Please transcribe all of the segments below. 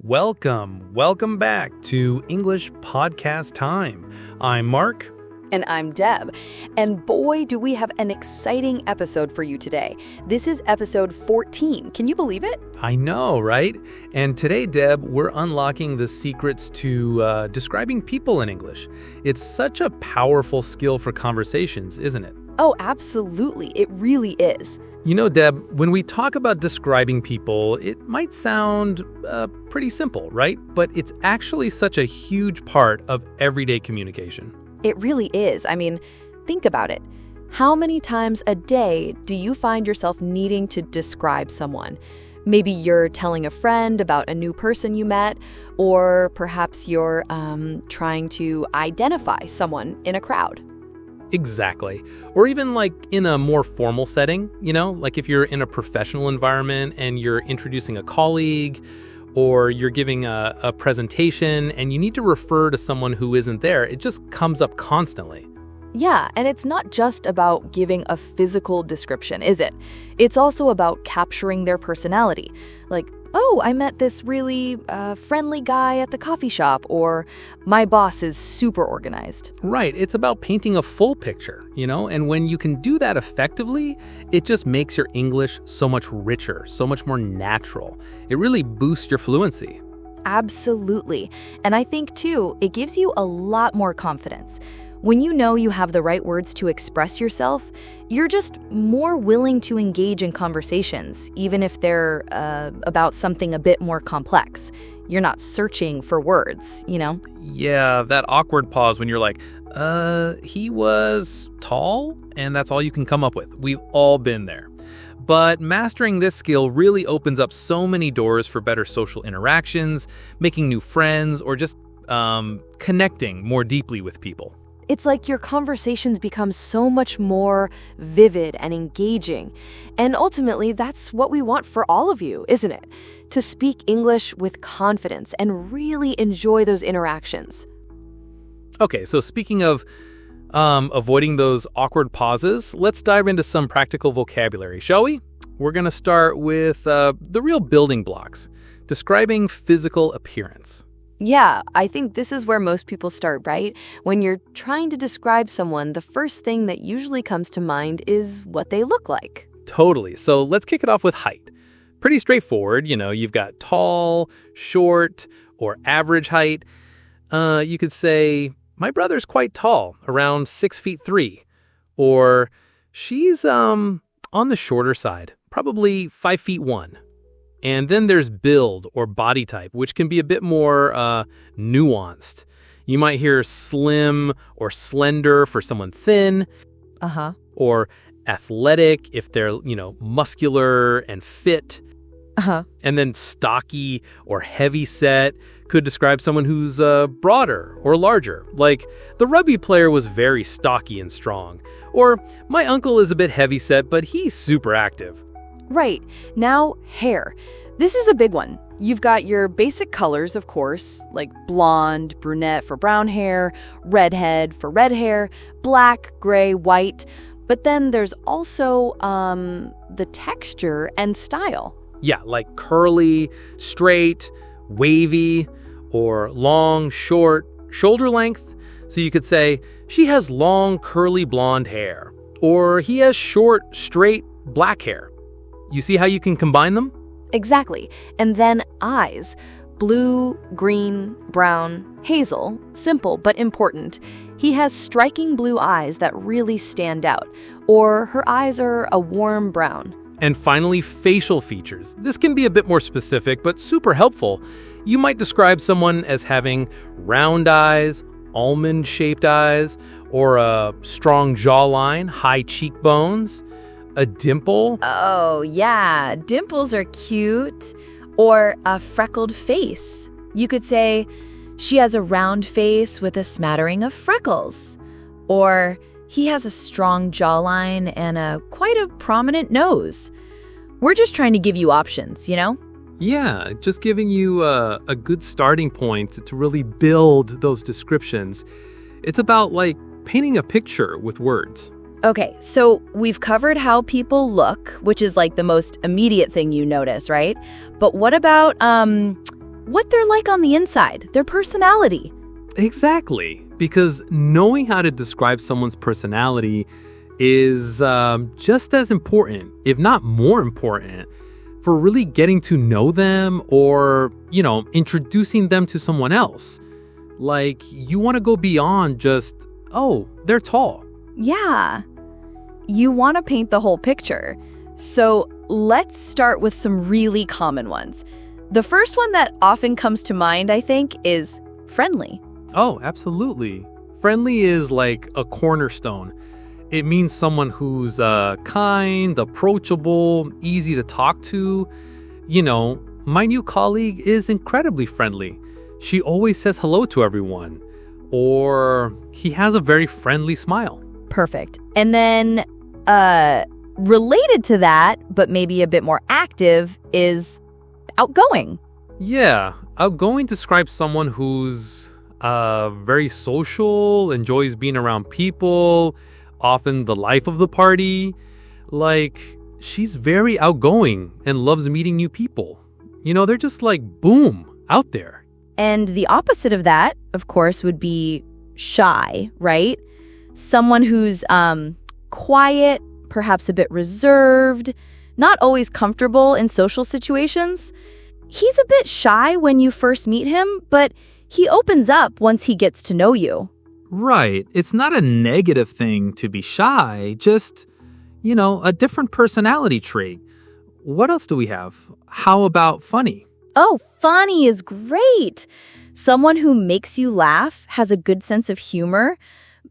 Welcome back to English Podcast Time. I'm Mark. And I'm Deb. And boy, do we have an exciting episode for you today. This is episode 14. Can you believe it? I know, right? And today, Deb, we're unlocking the secrets to describing people in English. It's such a powerful skill for conversations, isn't it? Oh, absolutely. It really is. You know, Deb, when we talk about describing people, it might sound pretty simple, right? But it's actually such a huge part of everyday communication. It really is. I mean, think about it. How many times a day do you find yourself needing to describe someone? Maybe you're telling a friend about a new person you met, or perhaps you're trying to identify someone in a crowd. Exactly. Or even like in a more formal setting, like if you're in a professional environment and you're introducing a colleague or you're giving a presentation and you need to refer to someone who isn't there, it just comes up constantly. Yeah, and it's not just about giving a physical description, is it? It's also about capturing their personality. Like, oh, I met this really friendly guy at the coffee shop, or my boss is super organized. Right. It's about painting a full picture, and when you can do that effectively, it just makes your English so much richer, so much more natural. It really boosts your fluency. Absolutely. And I think, too, it gives you a lot more confidence. When you know you have the right words to express yourself, you're just more willing to engage in conversations, even if they're about something a bit more complex. You're not searching for words, Yeah, that awkward pause when you're like, he was tall, and that's all you can come up with. We've all been there. But mastering this skill really opens up so many doors for better social interactions, making new friends, or just connecting more deeply with people. It's like your conversations become so much more vivid and engaging. And ultimately, that's what we want for all of you, isn't it? To speak English with confidence and really enjoy those interactions. Okay, so speaking of avoiding those awkward pauses, let's dive into some practical vocabulary, shall we? We're going to start with the real building blocks, describing physical appearance. Yeah, I think this is where most people start, right? When you're trying to describe someone, the first thing that usually comes to mind is what they look like. Totally. So let's kick it off with height. Pretty straightforward. You've got tall, short, or average height. You could say, my brother's quite tall, around 6'3". Or she's on the shorter side, probably 5'1". And then there's build or body type, which can be a bit more nuanced. You might hear slim or slender for someone thin. Or athletic if they're, muscular and fit. And then stocky or heavy set could describe someone who's broader or larger. Like, the rugby player was very stocky and strong. Or, my uncle is a bit heavy set, but he's super active. Right. Now, hair. This is a big one. You've got your basic colors, of course, like blonde, brunette for brown hair, redhead for red hair, black, gray, white. But then there's also the texture and style. Yeah, like curly, straight, wavy, or long, short, shoulder length. So you could say, she has long, curly blonde hair. Or he has short, straight, black hair. You see how you can combine them? Exactly. And then eyes. Blue, green, brown, hazel. Simple but important. He has striking blue eyes that really stand out. Or her eyes are a warm brown. And finally, facial features. This can be a bit more specific, but super helpful. You might describe someone as having round eyes, almond-shaped eyes, or a strong jawline, high cheekbones. A dimple? Oh, yeah. Dimples are cute. Or a freckled face. You could say, she has a round face with a smattering of freckles. Or he has a strong jawline and quite a prominent nose. We're just trying to give you options, Yeah, just giving you a good starting point to really build those descriptions. It's about like painting a picture with words. Okay, so we've covered how people look, which is like the most immediate thing you notice, right? But what about what they're like on the inside, their personality. Exactly, because knowing how to describe someone's personality is just as important, if not more important, for really getting to know them or, introducing them to someone else. Like, you want to go beyond just, oh, they're tall. Yeah. You want to paint the whole picture. So let's start with some really common ones. The first one that often comes to mind, I think, is friendly. Oh, absolutely. Friendly is like a cornerstone. It means someone who's kind, approachable, easy to talk to. My new colleague is incredibly friendly. She always says hello to everyone. Or he has a very friendly smile. Perfect. And then related to that, but maybe a bit more active, is outgoing. Yeah, outgoing describes someone who's very social, enjoys being around people, often the life of the party. Like, she's very outgoing and loves meeting new people. They're just like, boom, out there. And the opposite of that, of course, would be shy, right? Someone who's quiet, perhaps a bit reserved, not always comfortable in social situations. He's a bit shy when you first meet him, but he opens up once he gets to know you. Right. It's not a negative thing to be shy, just, a different personality trait. What else do we have? How about funny? Oh, funny is great. Someone who makes you laugh, has a good sense of humor.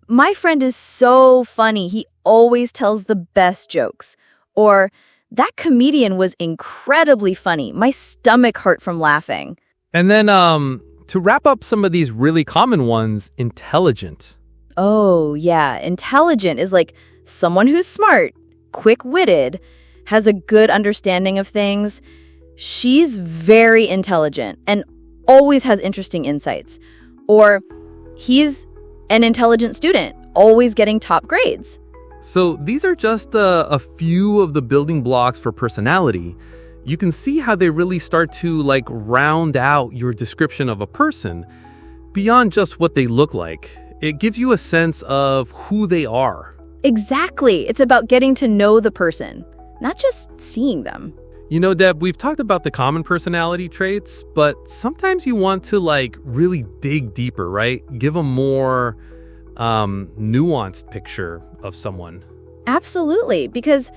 My friend is so funny. He always tells the best jokes. Or, that comedian was incredibly funny. My stomach hurt from laughing. And then, to wrap up some of these really common ones, intelligent. Oh, yeah. Intelligent is like someone who's smart, quick-witted, has a good understanding of things. She's very intelligent and always has interesting insights. Or he's an intelligent student, always getting top grades. So these are just a few of the building blocks for personality. You can see how they really start to round out your description of a person beyond just what they look like. It gives you a sense of who they are. Exactly. It's about getting to know the person, not just seeing them. Deb, we've talked about the common personality traits, but sometimes you want to really dig deeper, right? Give a more nuanced picture of someone. Absolutely, because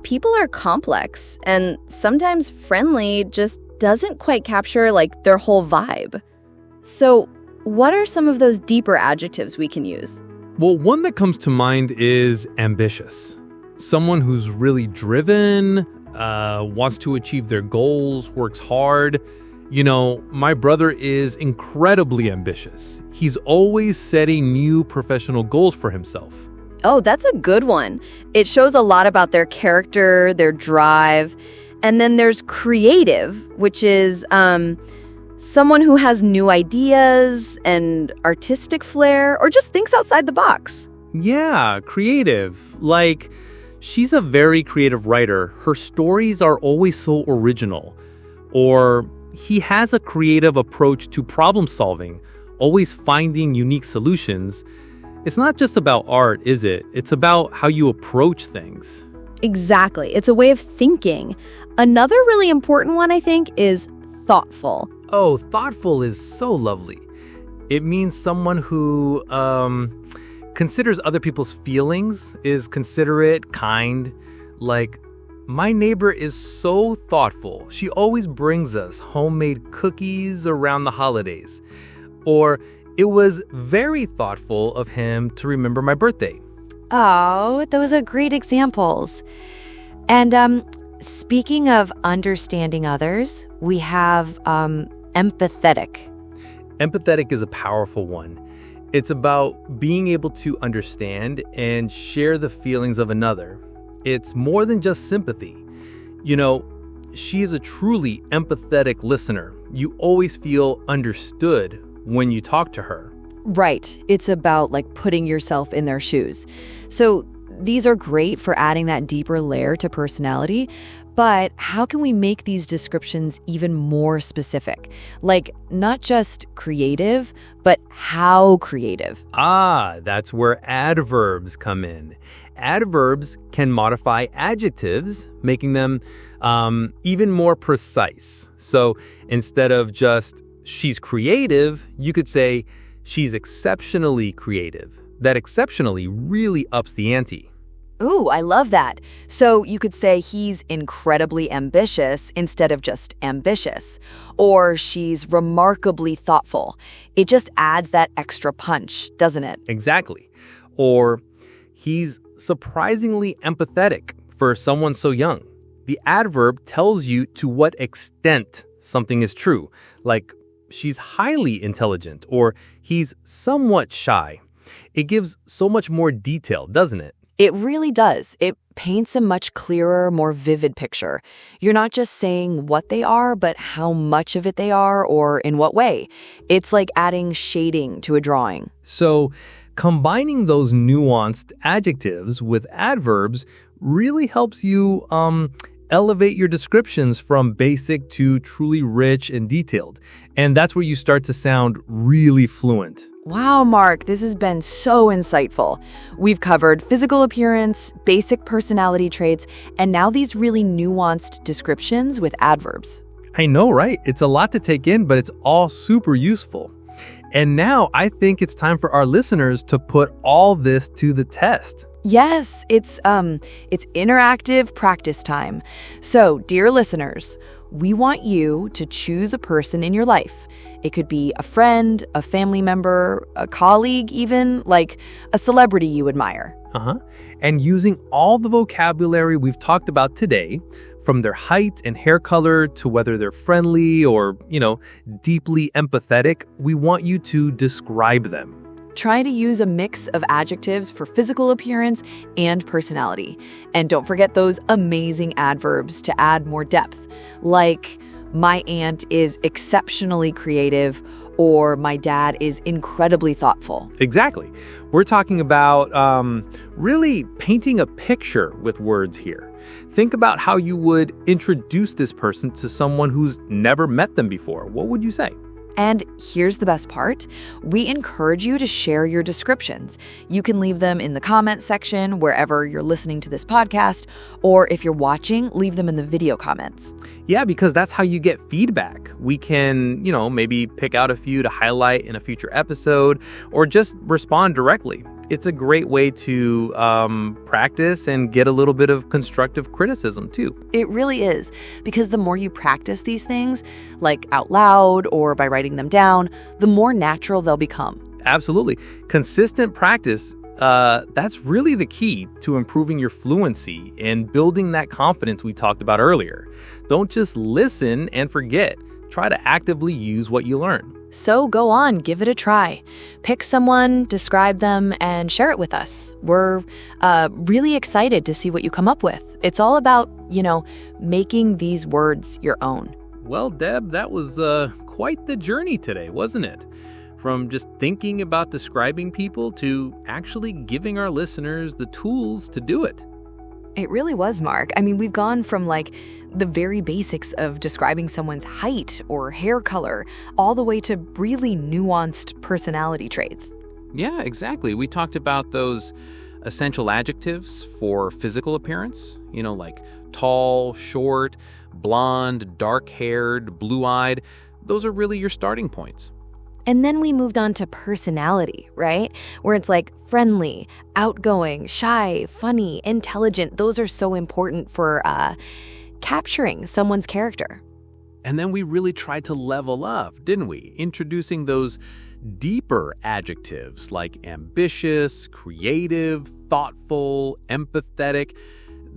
people are complex, and sometimes friendly just doesn't quite capture their whole vibe. So what are some of those deeper adjectives we can use? Well, one that comes to mind is ambitious. Someone who's really driven, wants to achieve their goals, works hard. My brother is incredibly ambitious. He's always setting new professional goals for himself. Oh, that's a good one. It shows a lot about their character, their drive. And then there's creative, which is someone who has new ideas and artistic flair, or just thinks outside the box. Yeah, creative. She's a very creative writer. Her stories are always so original. Or he has a creative approach to problem solving, always finding unique solutions. It's not just about art, is it? It's about how you approach things. Exactly. It's a way of thinking. Another really important one, I think, is thoughtful. Oh, thoughtful is so lovely. It means someone who considers other people's feelings, is considerate, kind. My neighbor is so thoughtful. She always brings us homemade cookies around the holidays. Or it was very thoughtful of him to remember my birthday. Oh, those are great examples. And speaking of understanding others, we have empathetic. Empathetic is a powerful one. It's about being able to understand and share the feelings of another. It's more than just sympathy. She is a truly empathetic listener. You always feel understood when you talk to her. Right. It's about putting yourself in their shoes. So these are great for adding that deeper layer to personality, but how can we make these descriptions even more specific? Like, not just creative, but how creative? That's where adverbs come in. Adverbs can modify adjectives, making them even more precise. So instead of just she's creative, you could say she's exceptionally creative. That exceptionally really ups the ante. Ooh, I love that. So you could say he's incredibly ambitious instead of just ambitious. Or she's remarkably thoughtful. It just adds that extra punch, doesn't it? Exactly. Or he's surprisingly empathetic for someone so young. The adverb tells you to what extent something is true, like she's highly intelligent or he's somewhat shy. It gives so much more detail, doesn't it? It really does. It paints a much clearer, more vivid picture. You're not just saying what they are, but how much of it they are or in what way. It's like adding shading to a drawing. So combining those nuanced adjectives with adverbs really helps you elevate your descriptions from basic to truly rich and detailed. And that's where you start to sound really fluent. Wow, Mark, this has been so insightful. We've covered physical appearance, basic personality traits, and now these really nuanced descriptions with adverbs. I know, right? It's a lot to take in, but it's all super useful. And now I think it's time for our listeners to put all this to the test. Yes, it's interactive practice time. So, dear listeners, we want you to choose a person in your life. It could be a friend, a family member, a colleague even, like a celebrity you admire. And using all the vocabulary we've talked about today, from their height and hair color to whether they're friendly or, deeply empathetic, we want you to describe them. Try to use a mix of adjectives for physical appearance and personality. And don't forget those amazing adverbs to add more depth, like my aunt is exceptionally creative or my dad is incredibly thoughtful. Exactly. We're talking about really painting a picture with words here. Think about how you would introduce this person to someone who's never met them before. What would you say? And here's the best part. We encourage you to share your descriptions. You can leave them in the comments section wherever you're listening to this podcast, or if you're watching, leave them in the video comments. Yeah, because that's how you get feedback. We can, maybe pick out a few to highlight in a future episode, or just respond directly. It's a great way to practice and get a little bit of constructive criticism, too. It really is, because the more you practice these things, like out loud or by writing them down, the more natural they'll become. Absolutely. Consistent practice, that's really the key to improving your fluency and building that confidence we talked about earlier. Don't just listen and forget. Try to actively use what you learn. So go on, give it a try. Pick someone, describe them, and share it with us. We're really excited to see what you come up with. It's all about, making these words your own. Well, Deb, that was quite the journey today, wasn't it? From just thinking about describing people to actually giving our listeners the tools to do it. It really was, Mark. I mean, we've gone from the very basics of describing someone's height or hair color all the way to really nuanced personality traits. Yeah, exactly. We talked about those essential adjectives for physical appearance, like tall, short, blonde, dark-haired, blue-eyed. Those are really your starting points. And then we moved on to personality, right? Where it's like friendly, outgoing, shy, funny, intelligent. Those are so important for capturing someone's character. And then we really tried to level up, didn't we? Introducing those deeper adjectives like ambitious, creative, thoughtful, empathetic.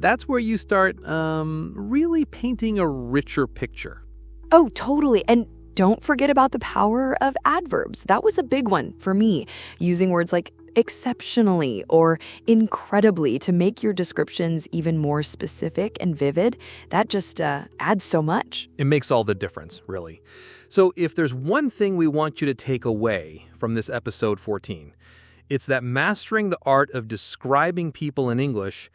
That's where you start really painting a richer picture. Oh, totally. And don't forget about the power of adverbs. That was a big one for me, using words like exceptionally or incredibly to make your descriptions even more specific and vivid. That just adds so much. It makes all the difference, really. So if there's one thing we want you to take away from this episode 14, It's that mastering the art of describing people in English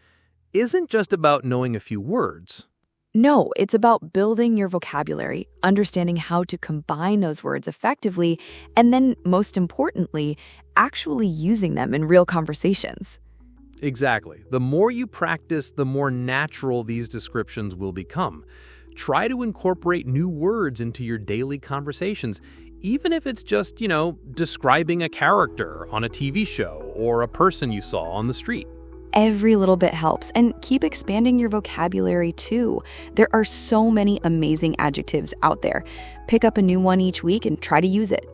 isn't just about knowing a few words. No, it's about building your vocabulary, understanding how to combine those words effectively, and then, most importantly, actually using them in real conversations. Exactly. The more you practice, the more natural these descriptions will become. Try to incorporate new words into your daily conversations, even if it's just, describing a character on a TV show or a person you saw on the street. Every little bit helps, and keep expanding your vocabulary too. There are so many amazing adjectives out there. Pick up a new one each week and try to use it.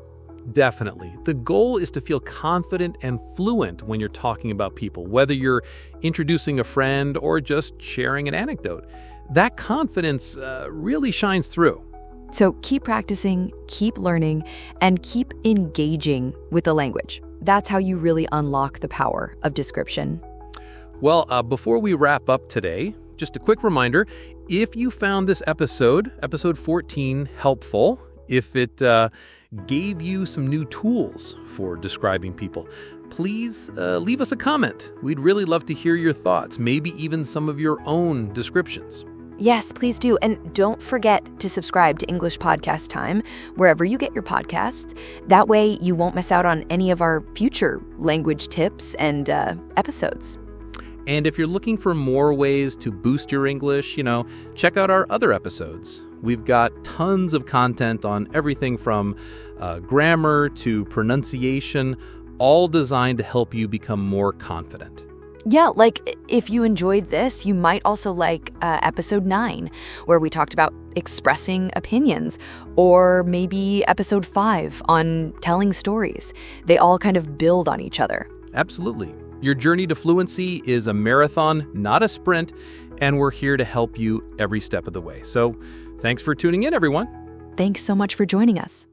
Definitely. The goal is to feel confident and fluent when you're talking about people, whether you're introducing a friend or just sharing an anecdote. That confidence really shines through. So keep practicing, keep learning, and keep engaging with the language. That's how you really unlock the power of description. Well, before we wrap up today, just a quick reminder, if you found this episode 14, helpful, if it gave you some new tools for describing people, please leave us a comment. We'd really love to hear your thoughts, maybe even some of your own descriptions. Yes, please do. And don't forget to subscribe to English Podcast Time wherever you get your podcasts. That way you won't miss out on any of our future language tips and episodes. And if you're looking for more ways to boost your English, check out our other episodes. We've got tons of content on everything from grammar to pronunciation, all designed to help you become more confident. Yeah, like if you enjoyed this, you might also like episode 9, where we talked about expressing opinions, or maybe episode 5 on telling stories. They all kind of build on each other. Absolutely. Your journey to fluency is a marathon, not a sprint, and we're here to help you every step of the way. So thanks for tuning in, everyone. Thanks so much for joining us.